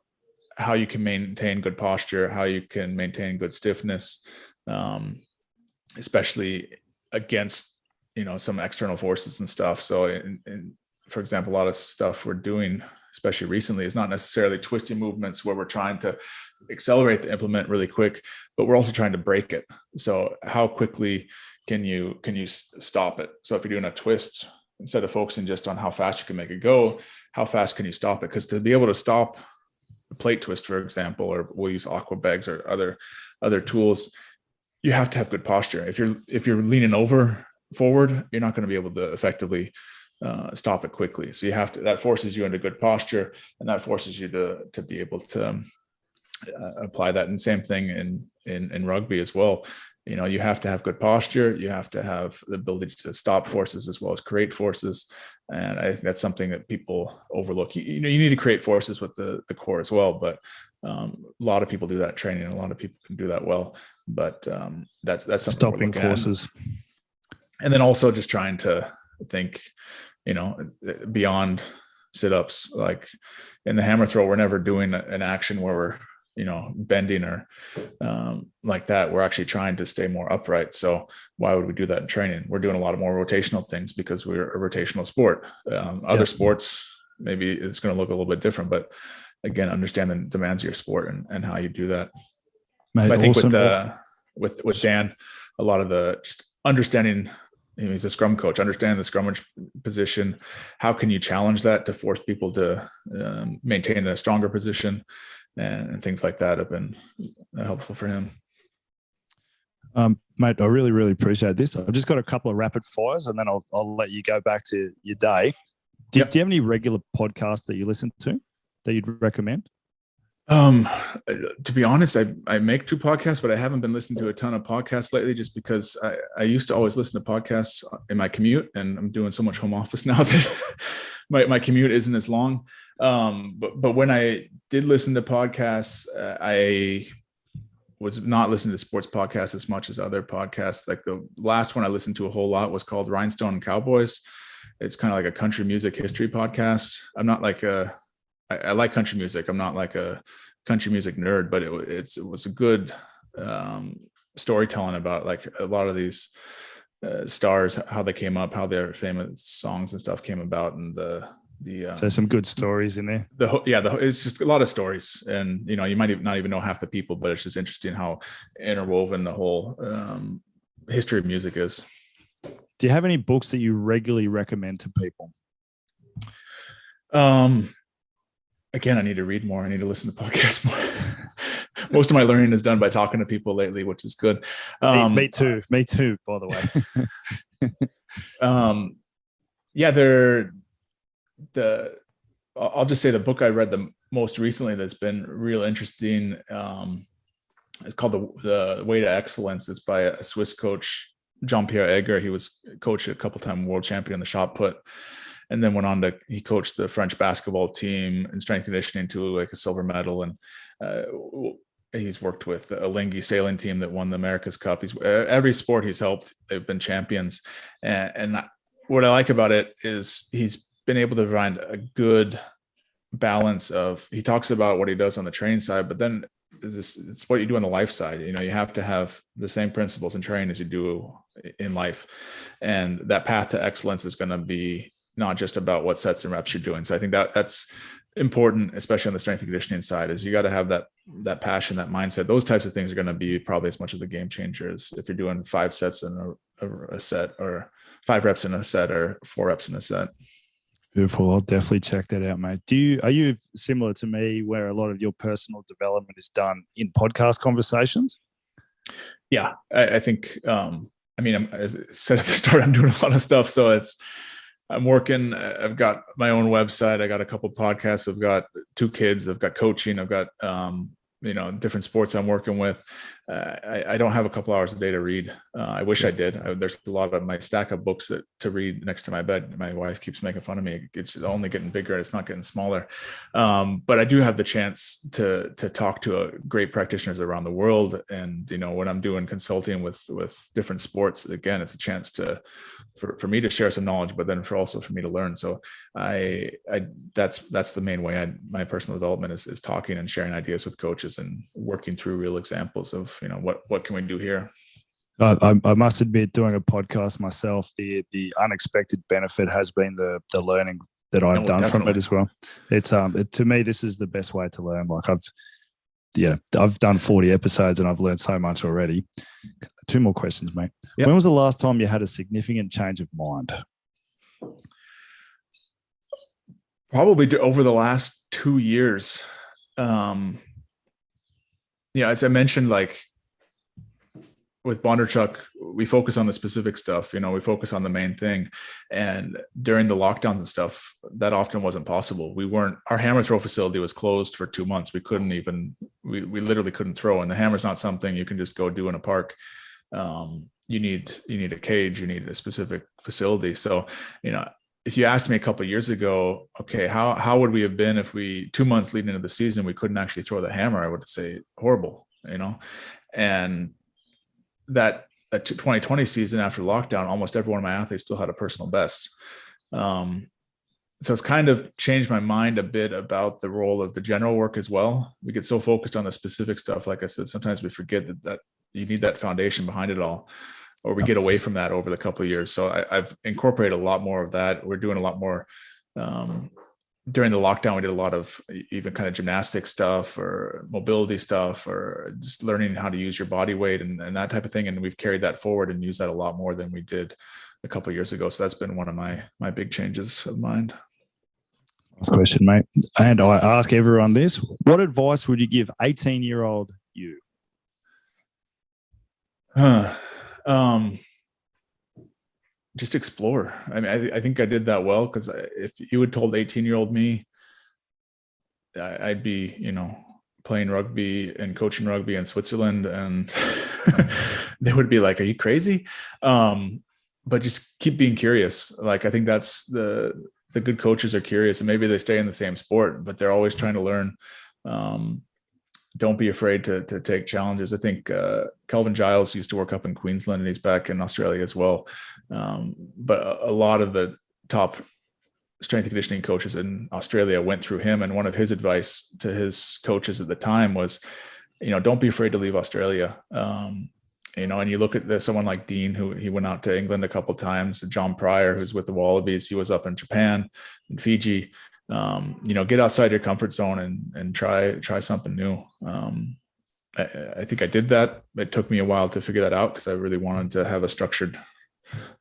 how you can maintain good posture, how you can maintain good stiffness, especially against, you know, some external forces and stuff. So for example, a lot of stuff we're doing, especially recently, is not necessarily twisting movements where we're trying to accelerate the implement really quick, but we're also trying to break it. So how quickly can you stop it? So if you're doing a twist, instead of focusing just on how fast you can make it go, how fast can you stop it? Because to be able to stop a plate twist, for example, or we'll use aqua bags or other tools, you have to have good posture. If you're leaning forward, you're not going to be able to effectively stop it quickly. So that forces you into good posture, and that forces you to be able to apply that. And same thing in rugby as well. You know, you have to have good posture. You have to have the ability to stop forces as well as create forces. And I think that's something that people overlook. You need to create forces with the core as well, but a lot of people do that training, and a lot of people can do that well. But that's something stopping forces. And then also just trying to think, you know, beyond sit-ups. Like in the hammer throw, we're never doing an action where we're, you know, bending or like that. We're actually trying to stay more upright. So why would we do that in training? We're doing a lot of more rotational things because we're a rotational sport. Other sports, maybe it's going to look a little bit different, but again, understand the demands of your sport and how you do that. Mate, I think with Dan, a lot of the just understanding, he's a scrum coach, understanding the scrummage position. How can you challenge that to force people to maintain a stronger position, and things like that have been helpful for him. Mate, I really, really appreciate this. I've just got a couple of rapid fires, and then I'll let you go back to your day. Do you have any regular podcasts that you listen to that you'd recommend? To be honest, I make 2 podcasts, but I haven't been listening to a ton of podcasts lately, just because I used to always listen to podcasts in my commute, and I'm doing so much home office now that my commute isn't as long. But when I did listen to podcasts, I was not listening to sports podcasts as much as other podcasts. Like the last one I listened to a whole lot was called Rhinestone Cowboys. It's kind of like a country music history podcast. I'm not like I like country music. I'm not like a country music nerd, but it was a good storytelling about like a lot of these stars, how they came up, how their famous songs and stuff came about, and so some good stories in there. It's just a lot of stories, and you know, you might not even know half the people, but it's just interesting how interwoven the whole history of music is. Do you have any books that you regularly recommend to people? Again, I need to read more. I need to listen to podcasts more. Most of my learning is done by talking to people lately, which is good. Me too, by the way. I'll just say the book I read the most recently that's been real interesting. It's called The Way to Excellence. It's by a Swiss coach, Jean-Pierre Egger. He was coached a couple time world champion in the shot put, and then he coached the French basketball team in strength conditioning to like a silver medal. And he's worked with a Lingy sailing team that won the America's Cup. Every sport he's helped, they've been champions. And what I like about it is he's been able to find a good balance of, he talks about what he does on the training side, but then it's what you do on the life side. You know, you have to have the same principles in training as you do in life. And that path to excellence is going to be not just about what sets and reps you're doing. So I think that's important, especially on the strength and conditioning side, is you got to have that passion, that mindset. Those types of things are going to be probably as much of the game changer as if you're doing 5 sets in a set, or 5 reps in a set, or 4 reps in a set. Beautiful. I'll definitely check that out, mate. Are you similar to me, where a lot of your personal development is done in podcast conversations? Yeah, I think, as I said at the start, I'm doing a lot of stuff. So I'm working, I've got my own website. I got a couple of podcasts. I've got 2 kids. I've got coaching. I've got, different sports I'm working with. I don't have a couple hours a day to read. I wish I did. There's a lot of my stack of books to read next to my bed. My wife keeps making fun of me. It's only getting bigger. It's not getting smaller. But I do have the chance to talk to great practitioners around the world. And, when I'm doing consulting with different sports, again, it's a chance for me to share some knowledge, but then for me to learn. So that's the main way my personal development is talking and sharing ideas with coaches and working through real examples of, what can we do here? I must admit, doing a podcast myself, the unexpected benefit has been the learning that I've done from it as well. It's to me, this is the best way to learn. Like I've done 40 episodes and I've learned so much already. 2 more questions, mate. Yep. When was the last time you had a significant change of mind? Probably over the last 2 years. As I mentioned, like with Bondarchuk, we focus on the specific stuff, we focus on the main thing. And during the lockdowns and stuff, that often wasn't possible. Our hammer throw facility was closed for 2 months. We literally couldn't throw. And the hammer's not something you can just go do in a park. You need a cage, you need a specific facility. So, if you asked me a couple of years ago, okay, how would we have been if 2 months leading into the season, we couldn't actually throw the hammer? I would say horrible, and that 2020 season after lockdown, almost every one of my athletes still had a personal best. So it's kind of changed my mind a bit about the role of the general work as well. We get so focused on the specific stuff. Like I said, sometimes we forget that you need that foundation behind it all, or we get away from that over the couple of years. So I've incorporated a lot more of that. We're doing a lot more, during the lockdown, we did a lot of even kind of gymnastic stuff or mobility stuff, or just learning how to use your body weight and that type of thing. And we've carried that forward and used that a lot more than we did a couple of years ago. So that's been one of my big changes of mind. Last question, mate. And I ask everyone this: what advice would you give 18-year-old you? Just explore. I mean, I think I did that well, because if you had told 18-year-old me I'd be, playing rugby and coaching rugby in Switzerland, and they would be like, "Are you crazy?" But just keep being curious. Like, I think that's the good coaches are curious, and maybe they stay in the same sport, but they're always trying to learn. Don't be afraid to take challenges. I think Kelvin Giles used to work up in Queensland, and he's back in Australia as well. But a lot of the top strength and conditioning coaches in Australia went through him. And one of his advice to his coaches at the time was, don't be afraid to leave Australia. And you look at someone like Dean, who he went out to England a couple of times, John Pryor, who's with the Wallabies, he was up in Japan and Fiji. Get outside your comfort zone and try something new. I think I did that. It took me a while to figure that out, because I really wanted to have a structured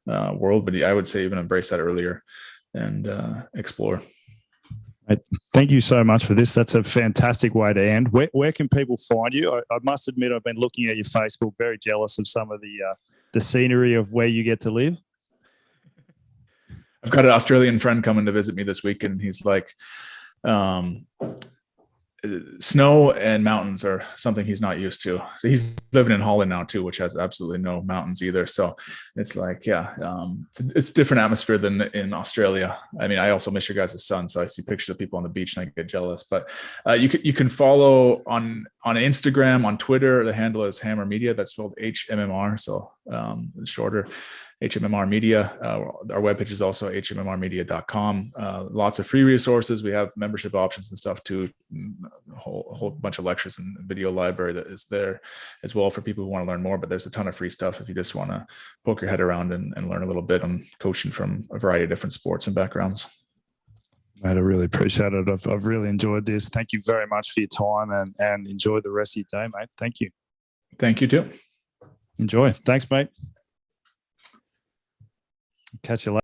world, but I would say even embrace that earlier and explore. Thank you so much for this. That's a fantastic way to end. Where can people find you? I must admit, I've been looking at your Facebook, very jealous of some of the scenery of where you get to live. I've got an Australian friend coming to visit me this week, and he's like, snow and mountains are something he's not used to. So he's living in Holland now too, which has absolutely no mountains either. So it's like, it's a different atmosphere than in Australia. I mean, I also miss your guys' sun. So I see pictures of people on the beach and I get jealous, but you can follow on Instagram, on Twitter. The handle is HMMR Media. That's spelled HMMR. So it's shorter. HMMR Media. Our webpage is also hmmrmedia.com. Lots of free resources. We have membership options and stuff too. A whole bunch of lectures and video library that is there as well for people who want to learn more. But there's a ton of free stuff if you just want to poke your head around and learn a little bit on coaching from a variety of different sports and backgrounds. Mate, I really appreciate it. I've really enjoyed this. Thank you very much for your time and enjoy the rest of your day, mate. Thank you. Thank you too. Enjoy. Thanks, mate. Catch you later.